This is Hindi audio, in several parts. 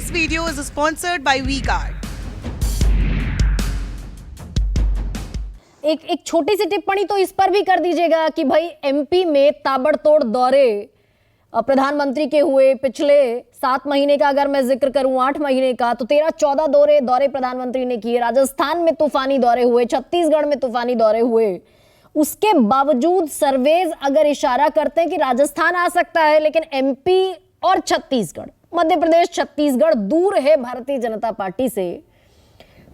This video is sponsored by V-Guard. एक छोटी सी टिप्पणी तो इस पर भी कर दीजिएगा कि भाई एमपी में ताबड़तोड़ दौरे प्रधानमंत्री के हुए। पिछले 7 महीने का अगर मैं जिक्र करूं, 8 महीने का, तो 13-14 दौरे प्रधानमंत्री ने किए। राजस्थान में तूफानी दौरे हुए, छत्तीसगढ़ में तूफानी दौरे हुए। उसके बावजूद सर्वेज अगर इशारा करते हैं कि राजस्थान आ सकता है, लेकिन एमपी और छत्तीसगढ़, मध्य प्रदेश, छत्तीसगढ़ दूर है भारतीय जनता पार्टी से,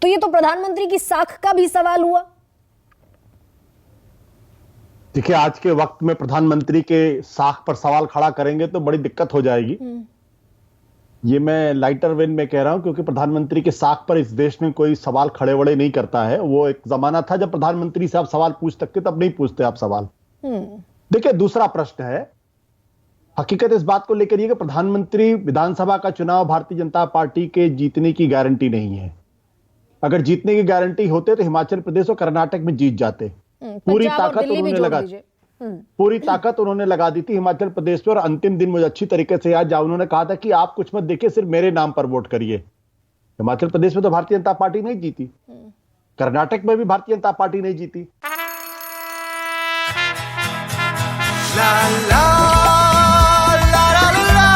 तो ये तो प्रधानमंत्री की साख का भी सवाल हुआ। देखिए, आज के वक्त में प्रधानमंत्री के साख पर सवाल खड़ा करेंगे तो बड़ी दिक्कत हो जाएगी। ये मैं लाइटर वेन में कह रहा हूं, क्योंकि प्रधानमंत्री के साख पर इस देश में कोई सवाल खड़े वड़े नहीं करता है। वो एक जमाना था जब प्रधानमंत्री से आप सवाल पूछ सकते, तब नहीं पूछते आप सवाल। देखिए, दूसरा प्रश्न है, हकीकत इस बात को लेकर ये कि प्रधानमंत्री विधानसभा का चुनाव भारतीय जनता पार्टी के जीतने की गारंटी नहीं है। अगर जीतने की गारंटी होते तो हिमाचल प्रदेश और कर्नाटक में जीत जाते। पूरी ताकत उन्होंने लगा दी थी हिमाचल प्रदेश पे, और अंतिम दिन मुझे अच्छी तरीके से याद, जहां उन्होंने कहा था कि आप कुछ मत देखिए, सिर्फ मेरे नाम पर वोट करिए। हिमाचल प्रदेश में तो भारतीय जनता पार्टी नहीं जीती, कर्नाटक में भी भारतीय जनता पार्टी नहीं जीती। ला, ला, ला, ला, ला,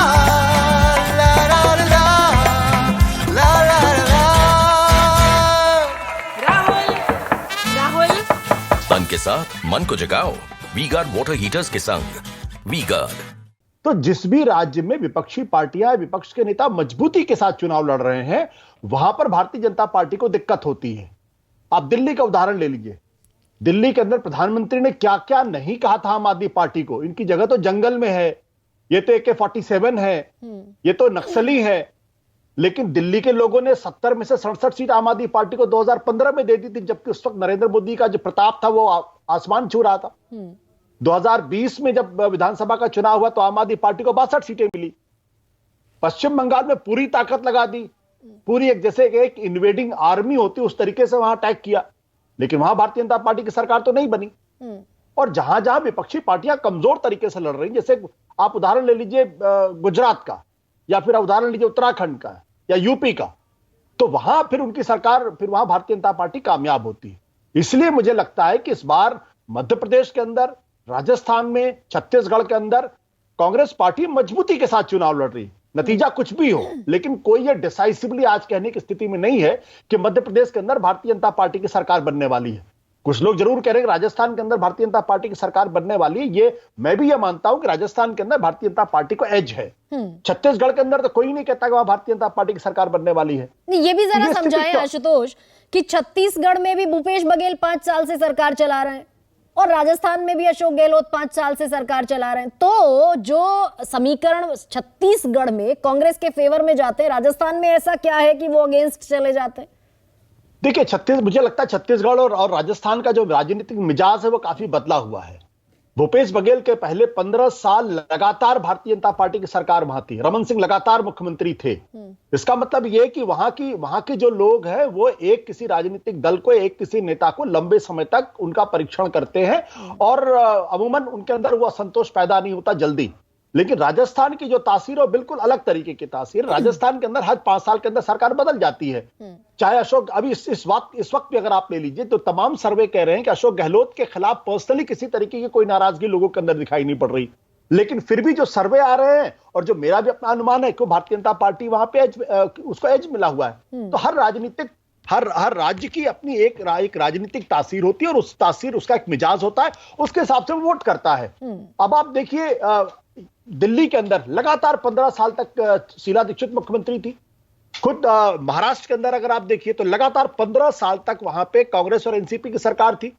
तन के साथ मन को जगाओ वी-गार्ड वाटर हीटर्स के संग। वी-गार्ड। तो जिस भी राज्य में विपक्षी पार्टियां, विपक्ष के नेता मजबूती के साथ चुनाव लड़ रहे हैं, वहां पर भारतीय जनता पार्टी को दिक्कत होती है। आप दिल्ली का उदाहरण ले लीजिए। दिल्ली के अंदर प्रधानमंत्री ने क्या क्या नहीं कहा था आम आदमी पार्टी को। इनकी जगह तो जंगल में है, ये तो AK-47 है, ये तो नक्सली है। लेकिन दिल्ली के लोगों ने 70 में से 67 सीट आम आदमी पार्टी को 2015 में दे दी थी, जबकि उस वक्त नरेंद्र मोदी का जो प्रताप था वो आसमान छू रहा था। 2020 में जब विधानसभा का चुनाव हुआ तो आम आदमी पार्टी को 62 सीटें मिली। पश्चिम बंगाल में पूरी ताकत लगा दी, पूरी एक जैसे एक इन्वेडिंग आर्मी होती उस तरीके से वहां अटैक किया, लेकिन वहां भारतीय जनता पार्टी की सरकार तो नहीं बनी। और जहां जहां विपक्षी पार्टियां कमजोर तरीके से लड़ रही, जैसे आप उदाहरण ले लीजिए गुजरात का, या फिर उदाहरण लीजिए उत्तराखंड का या यूपी का, तो वहां फिर उनकी सरकार, फिर वहां भारतीय जनता पार्टी कामयाब होती है। इसलिए मुझे लगता है कि इस बार मध्य प्रदेश के अंदर, राजस्थान में, छत्तीसगढ़ के अंदर कांग्रेस पार्टी मजबूती के साथ चुनाव लड़ रही। नतीजा कुछ भी हो, लेकिन कोई ये डिसाइसिवली आज कहने की स्थिति में नहीं है कि मध्य प्रदेश के अंदर भारतीय जनता पार्टी की सरकार बनने वाली है। कुछ लोग जरूर कह रहे हैं कि राजस्थान के अंदर भारतीय जनता पार्टी की सरकार बनने वाली है। ये मैं भी ये मानता हूं कि राजस्थान के अंदर भारतीय जनता पार्टी को एज है। छत्तीसगढ़ के अंदर तो कोई नहीं कहता कि वहां भारतीय जनता पार्टी की सरकार बनने वाली है। ये भी जरा समझाएं आशुतोष कि छत्तीसगढ़ में भी भूपेश बघेल 5 साल से सरकार चला रहे हैं, और राजस्थान में भी अशोक गहलोत 5 साल से सरकार चला रहे हैं। तो जो समीकरण छत्तीसगढ़ में कांग्रेस के फेवर में जाते हैं, राजस्थान में ऐसा क्या है कि वो अगेंस्ट चले जाते हैं? देखिए, मुझे लगता है छत्तीसगढ़ और राजस्थान का जो राजनीतिक मिजाज है वो काफी बदला हुआ है। भूपेश बघेल के पहले 15 साल लगातार भारतीय जनता पार्टी की सरकार वहां थी, रमन सिंह लगातार मुख्यमंत्री थे। इसका मतलब यह कि वहां के जो लोग हैं वो एक किसी राजनीतिक दल को, एक किसी नेता को लंबे समय तक उनका परीक्षण करते हैं, और अमूमन उनके अंदर वो असंतोष पैदा नहीं होता जल्दी। लेकिन राजस्थान की जो तासीर है बिल्कुल अलग तरीके की तासीर। राजस्थान के अंदर हर 5 साल के अंदर सरकार बदल जाती है। चाहे अशोक, अभी इस वक्त भी अगर आप ले लीजिए तो तमाम सर्वे कह रहे हैं कि अशोक गहलोत के खिलाफ पर्सनली किसी तरीके की कोई नाराजगी लोगों के अंदर दिखाई नहीं पड़ रही। लेकिन फिर भी जो सर्वे आ रहे हैं, और जो मेरा भी अपना अनुमान है कि भारतीय जनता पार्टी वहां पे उसको एज मिला हुआ है। तो हर राज्य की अपनी एक राजनीतिक तासीर होती है, और उस तासीर, उसका एक मिजाज होता है, उसके हिसाब से वो वोट करता है। अब आप देखिए, दिल्ली के अंदर लगातार 15 साल तक शीला दीक्षित मुख्यमंत्री थी। खुद महाराष्ट्र के अंदर अगर आप देखिए तो लगातार 15 साल तक वहां पे कांग्रेस और एनसीपी की सरकार थी।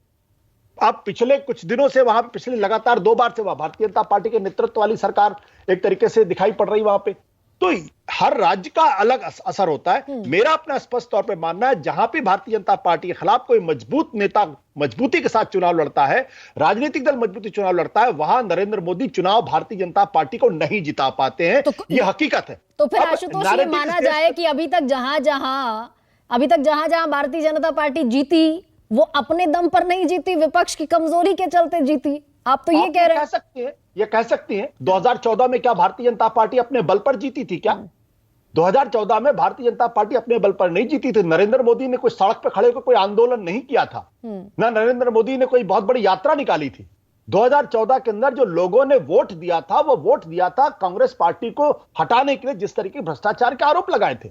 अब पिछले कुछ दिनों से वहां पे, पिछले लगातार 2 बार से वहां भारतीय जनता पार्टी के नेतृत्व वाली सरकार एक तरीके से दिखाई पड़ रही वहां पे। तो हर राज्य का अलग असर होता है। मेरा अपना स्पष्ट तौर पे मानना है, जहां भी भारतीय जनता पार्टी के खिलाफ कोई मजबूत नेता मजबूती के साथ चुनाव लड़ता है, राजनीतिक दल मजबूती चुनाव लड़ता है, वहां नरेंद्र मोदी चुनाव भारतीय जनता पार्टी को नहीं जिता पाते हैं। ये हकीकत है। तो फिर आशुतोष, ये माना जाए कि अभी तक जहां जहां भारतीय जनता पार्टी जीती, वो अपने दम पर नहीं जीती, विपक्ष की कमजोरी के चलते जीती। आप तो ये कह रहे हैं। ये कह सकती हैं 2014 में क्या भारतीय जनता पार्टी अपने बल पर जीती थी क्या? 2014 में भारतीय जनता पार्टी अपने बल पर नहीं जीती थी। नरेंद्र मोदी ने कोई सड़क पर खड़े होकर कोई आंदोलन नहीं किया था, ना नरेंद्र मोदी ने कोई बहुत बड़ी यात्रा निकाली थी। 2014 के अंदर जो लोगों ने वोट दिया था, वो वोट दिया था कांग्रेस पार्टी को हटाने के लिए, जिस तरीके भ्रष्टाचार के आरोप लगाए थे।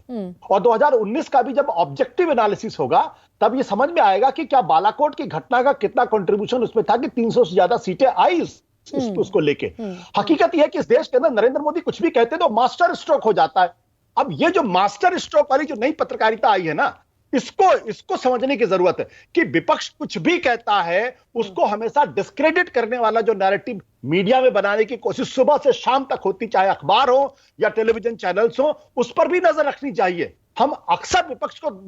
और 2019 का भी जब ऑब्जेक्टिव एनालिसिस होगा, तब ये समझ में आएगा कि क्या बालाकोट की घटना का कितना कंट्रीब्यूशन उसमें था कि 300 से ज्यादा सीटें आई उसको लेके। हकीकत यह है कि इस देश के अंदर नरेंद्र मोदी कुछ भी कहते तो मास्टर स्ट्रोक हो जाता है। अब ये जो मास्टर स्ट्रोक वाली जो नई पत्रकारिता आई है ना, इसको समझने की जरूरत है कि विपक्ष कुछ भी कहता है उसको हमेशा डिस्क्रेडिट करने वाला जो नैरेटिव मीडिया में बनाने की कोशिश सुबह से शाम तक होती, चाहे अखबार हो या टेलीविजन चैनल्स हो, उस पर भी नजर रखनी चाहिए। हम अक्सर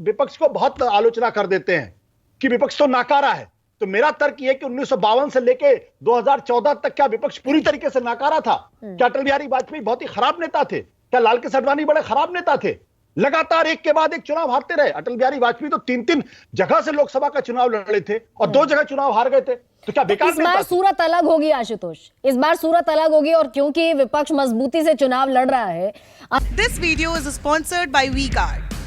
विपक्ष को बहुत आलोचना कर देते हैं कि विपक्ष तो नाकारा है। तो मेरा तर्क यह कि 1952 से लेके 2014 तक क्या विपक्ष पूरी तरीके से नाकारा था? क्या अटल बिहारी वाजपेयी बहुत ही खराब नेता थे? क्या लाल कृष्ण आडवाणी बड़े खराब नेता थे? लगातार एक के बाद एक चुनाव हारते रहे। अटल बिहारी वाजपेयी तो 3-3 जगह से लोकसभा का चुनाव लड़े थे और 2 जगह चुनाव हार गए थे। तो क्या बेकार? इस बार सूरत अलग होगी आशुतोष, इस बार सूरत अलग होगी, और क्योंकि विपक्ष मजबूती से चुनाव लड़ रहा है। This video is sponsored by WeGuard.